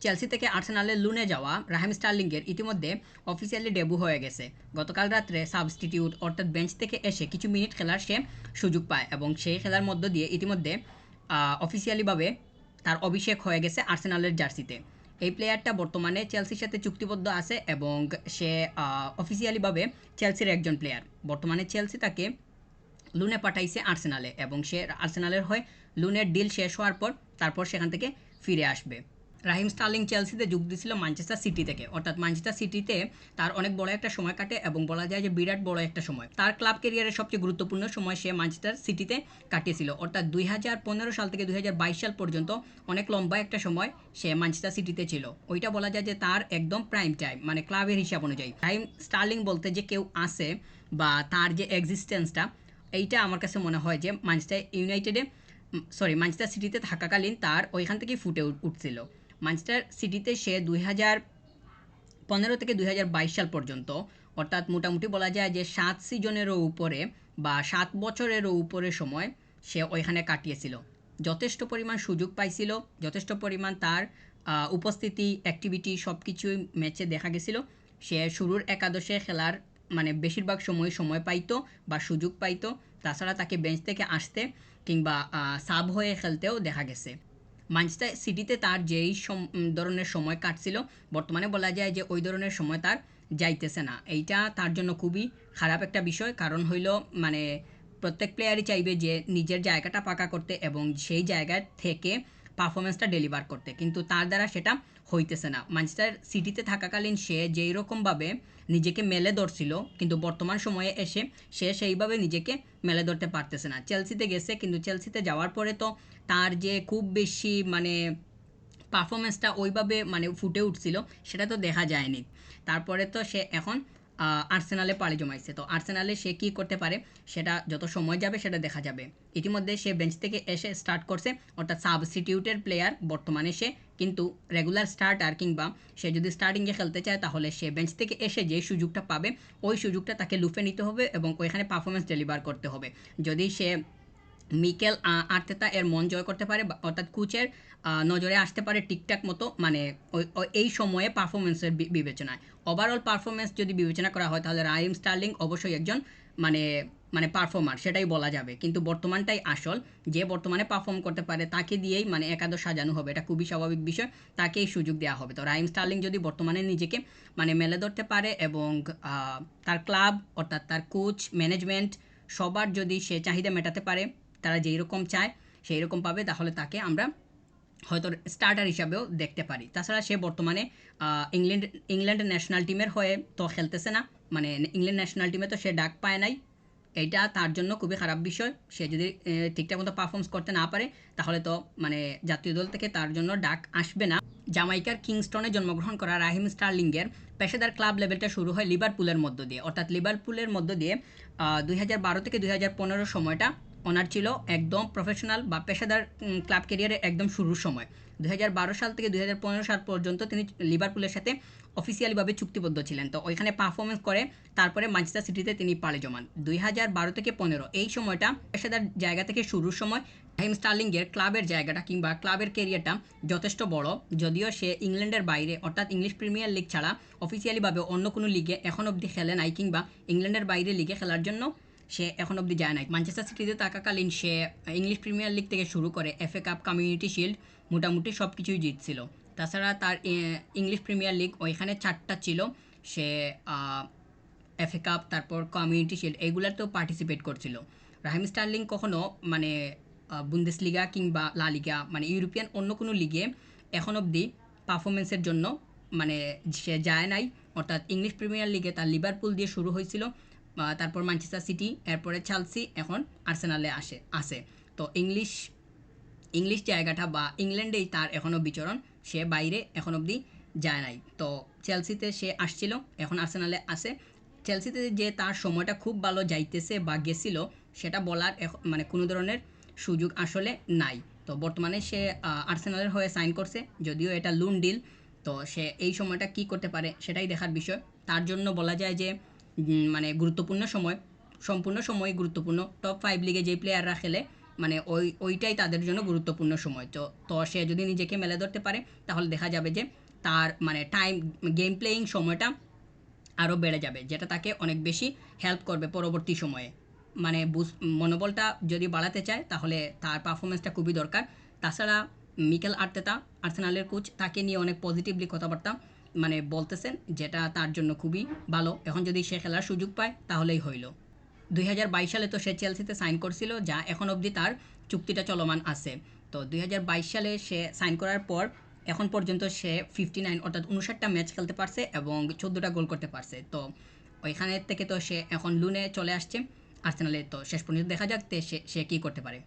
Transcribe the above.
Chelsea থেকে আর্সেনালের লুনে যাওয়া রাহিম স্টার্লিংয়ের ইতিমধ্যে অফিসিয়ালি ডেবু হয়ে গেছে। গতকাল রাত্রে সাবস্টিটিউট অর্থাৎ বেঞ্চ থেকে এসে কিছু মিনিট খেলার সে সুযোগ পায় এবং সেই খেলার মধ্য দিয়ে ইতিমধ্যে অফিসিয়ালিভাবে তার অভিষেক হয়ে গেছে আর্সেনালের জার্সিতে। এই প্লেয়ারটা বর্তমানে চেলসির সাথে চুক্তিবদ্ধ আছে এবং সে অফিসিয়ালিভাবে চেলসির একজন প্লেয়ার। বর্তমানে চেলসি তাকে লুনে পাঠাইছে আর্সেনালে এবং সে আর্সেনালের হয়ে লুনের ডিল শেষ হওয়ার পর তারপর সেখান থেকে ফিরে আসবে। রাহিম স্টার্লিং চেলসিতে যোগ দিয়েছিল ম্যানচেস্টার সিটি থেকে, অর্থাৎ ম্যানচেস্টার সিটিতে তার অনেক বড় একটা সময় কাটে এবং বলা যায় যে বিরাট বড় একটা সময়। তার ক্লাব ক্যারিয়ারের সবচেয়ে গুরুত্বপূর্ণ সময় সে ম্যানচেস্টার সিটিতে কাটিয়েছিল, অর্থাৎ 2015 সাল থেকে 2022 সাল পর্যন্ত অনেক লম্বা একটা সময় সে ম্যানচেস্টার সিটিতে ছিল। ওইটা বলা যায় যে তার একদম প্রাইম টাইম, মানে ক্লাবের হিসাব অনুযায়ী। রাহিম স্টার্লিং বলতে যে কেউ আছে বা তার যে এক্সিস্টেন্সটা, এইটা আমার কাছে মনে হয় যে ম্যানচেস্টার সিটিতে থাকাকালীন তার ওইখান থেকেই ফুটে উঠছিল। ম্যানচেস্টার সিটিতে সে 2015 থেকে 2022 সাল পর্যন্ত, অর্থাৎ মোটামুটি বলা যায় যে 7 সিজনেরও উপরে বা 7 বছরেরও উপরে সময় সে ওইখানে কাটিয়েছিল। যথেষ্ট পরিমাণ সুযোগ পাইছিল, যথেষ্ট পরিমাণ তার উপস্থিতি, অ্যাক্টিভিটি সব কিছুই ম্যাচে দেখা গেছিল। সে শুরুর একাদশে খেলার মানে বেশিরভাগ সময় পাইতো বা সুযোগ পাইতো। তাছাড়া তাকে বেঞ্চ থেকে আসতে কিংবা সাব হয়ে খেলতেও দেখা গেছে। ম্যানচেস্টার সিটিতে তার যেই ধরনের সময় কাটছিল, বর্তমানে বলা যায় যে ওই ধরনের সময় তার যাইতেছে না। এইটা তার জন্য খুবই খারাপ একটা বিষয়। কারণ হইল মানে প্রত্যেক প্লেয়ারই চাইবে যে নিজের জায়গাটা পাকা করতে এবং সেই জায়গা থেকে পারফরমেন্সটা ডেলিভার করতে, কিন্তু তার দ্বারা সেটা হইতেছে না। ম্যানচেস্টার সিটিতে থাকাকালীন সে যেই রকমভাবে নিজেকে মেলে ধরছিল, কিন্তু বর্তমান সময়ে এসে সে সেইভাবে নিজেকে মেলে ধরতে পারতেছে না। চেলসিতে গেছে, কিন্তু চেলসিতে যাওয়ার পরে তো তার যে খুব বেশি মানে পারফরমেন্সটা ওইভাবে মানে ফুটে উঠছিল সেটা তো দেখা যায়নি। তারপরে তো সে এখন আর্সেনালে পাড়ি জমাইছে। তো আর্সেনালে সে কী করতে পারে সেটা যত সময় যাবে সেটা দেখা যাবে। ইতিমধ্যে সে বেঞ্চ থেকে এসে স্টার্ট করছে, অর্থাৎ সাবস্টিটিউটের প্লেয়ার বর্তমানে সে, কিন্তু রেগুলার স্টার্টার কিংবা সে যদি স্টার্টিংয়ে খেলতে চায় তাহলে সে বেঞ্চ থেকে এসে যে সুযোগটা পাবে ওই সুযোগটা তাকে লুফে নিতে হবে এবং ওইখানে পারফরমেন্স ডেলিভার করতে হবে। যদি সে মিকেল আর্তেতা এর মন জয় করতে পারে, অর্থাৎ কোচের নজরে আসতে পারে ঠিকঠাক মতো, মানে এই সময়ে পারফরমেন্সের বিবেচনায়, ওভারঅল পারফরমেন্স যদি বিবেচনা করা হয় তাহলে রাহিম স্টার্লিং অবশ্যই একজন মানে মানে পারফর্মার সেটাই বলা যাবে। কিন্তু বর্তমানটাই আসল, যে বর্তমানে পারফর্ম করতে পারে তাকে দিয়েই মানে একাদশ সাজানো হবে, এটা খুবই স্বাভাবিক বিষয়, তাকেই সুযোগ দেওয়া হবে। তো রাহিম স্টার্লিং যদি বর্তমানে নিজেকে মানে মেলে ধরতে পারে এবং তার ক্লাব অর্থাৎ তার কোচ ম্যানেজমেন্ট সবার যদি সে চাহিদা মেটাতে পারে, তারা যেই রকম চায় সেই রকম পাবে, তাহলে তাকে আমরা হয়তো স্টার্টার হিসাবেও দেখতে পারি। তাছাড়া সে বর্তমানে ইংল্যান্ড ন্যাশনাল টিমের হয়ে তো খেলতেছে না, মানে ইংল্যান্ড ন্যাশনাল টিমে তো সে ডাক পায় নাই। এইটা তার জন্য খুবই খারাপ বিষয়। সে যদি ঠিকঠাক মতো পারফর্মস করতে না পারে তাহলে তো মানে জাতীয় দল থেকে তার জন্য ডাক আসবে না। জামাইকার কিংস্টনে জন্মগ্রহণ করা রাহিম স্টার্লিংয়ের পেশাদার ক্লাব লেভেলটা শুরু হয় লিভারপুলের মধ্য দিয়ে, অর্থাৎ লিভারপুলের মধ্য দিয়ে 2012 থেকে 2015 সময়টা ওনার ছিল একদম প্রফেশনাল বা পেশাদার ক্লাব ক্যারিয়ারের একদম শুরুর সময়। 2012 সাল থেকে 2015 সাল পর্যন্ত তিনি লিভারপুলের সাথে অফিসিয়ালিভাবে চুক্তিবদ্ধ ছিলেন। তো ওইখানে পারফরমেন্স করে তারপরে ম্যানচেস্টার সিটিতে তিনি পাড়ি জমান। 2012 থেকে 15 এই সময়টা পেশাদার জায়গা থেকে শুরুর সময়। রাহিম স্টার্লিংয়ের ক্লাবের জায়গাটা কিংবা ক্লাবের ক্যারিয়ারটা যথেষ্ট বড়, যদিও সে ইংল্যান্ডের বাইরে অর্থাৎ ইংলিশ প্রিমিয়ার লিগ ছাড়া অফিসিয়ালিভাবে অন্য কোনো লিগে এখন অবধি খেলে নাই, কিংবা ইংল্যান্ডের বাইরে লিগে খেলার জন্য সে এখন অবধি যায় নাই। ম্যানচেস্টার সিটিতে থাকাকালীন সে ইংলিশ প্রিমিয়ার লিগ থেকে শুরু করে এফএ কাপ, কমিউনিটি শিল্ড মোটামুটি সব কিছুই জিতছিল। তাছাড়া তার ইংলিশ প্রিমিয়ার লিগ ওইখানে 4টা ছিল। সে এফএ কাপ, তারপর কমিউনিটি শিল্ড, এইগুলাতেও পার্টিসিপেট করছিল। রাহিম স্টার্লিং কখনো মানে বুন্দেসলিগা কিংবা লা লিগা মানে ইউরোপিয়ান অন্য কোনো লিগে এখন অবধি পারফরমেন্সের জন্য মানে সে যায় নাই। অর্থাৎ ইংলিশ প্রিমিয়ার লিগে তার লিভারপুল দিয়ে শুরু হয়েছিল, তারপর ম্যানচেস্টার সিটি, এরপরে চেলসি, এখন আর্সেনালে আসে। তো ইংলিশ জায়গাটা বা ইংল্যান্ডেই তার এখনও বিচরণ, সে বাইরে এখন অবধি যায় নাই। তো চেলসিতে সে আসছিল, এখন আর্সেনালে আসে। চেলসিতে যে তার সময়টা খুব ভালো যাইতেছে বা গেছিল সেটা বলার মানে কোনো ধরনের সুযোগ আসলে নাই। তো বর্তমানে সে আর্সেনালের হয়ে সাইন করছে, যদিও এটা লোন ডিল। তো সে এই সময়টা কি করতে পারে সেটাই দেখার বিষয়। তার জন্য বলা যায় যে মানে গুরুত্বপূর্ণ সময়, সম্পূর্ণ সময় গুরুত্বপূর্ণ। টপ 5 লিগে যে প্লেয়াররা খেলে মানে ওইটাই তাদের জন্য গুরুত্বপূর্ণ সময়। তো সে যদি নিজেকে মেলে ধরতে পারে তাহলে দেখা যাবে যে তার মানে গেম প্লেয়িং সময়টা আরও বেড়ে যাবে, যেটা তাকে অনেক বেশি হেল্প করবে পরবর্তী সময়ে। মানে মনোবলটা যদি বাড়াতে চায় তাহলে তার পারফরমেন্সটা খুবই দরকার। তাছাড়া মিকেল আর্তেতা, আর্সেনালের কোচ, তাকে নিয়ে অনেক পজিটিভলি কথাবার্তা মানে বলতেছেন, যেটা তার জন্য খুবই ভালো। এখন যদি সে খেলার সুযোগ পায় তাহলেই হইল। 2022 সালে তো সে চেলসিতে সাইন করছিল, যা এখন অবধি তার চুক্তিটা চলমান আছে। তো 2022 সালে সে সাইন করার পর এখন পর্যন্ত সে 59 অর্থাৎ 59টা ম্যাচ খেলতে পারছে এবং 14টা গোল করতে পারছে। তো ওইখানে থেকে তো সে এখন লুনে চলে আসছে আর্সেনালে। তো শেষ পর্যন্ত দেখা যাক সে কী করতে পারে।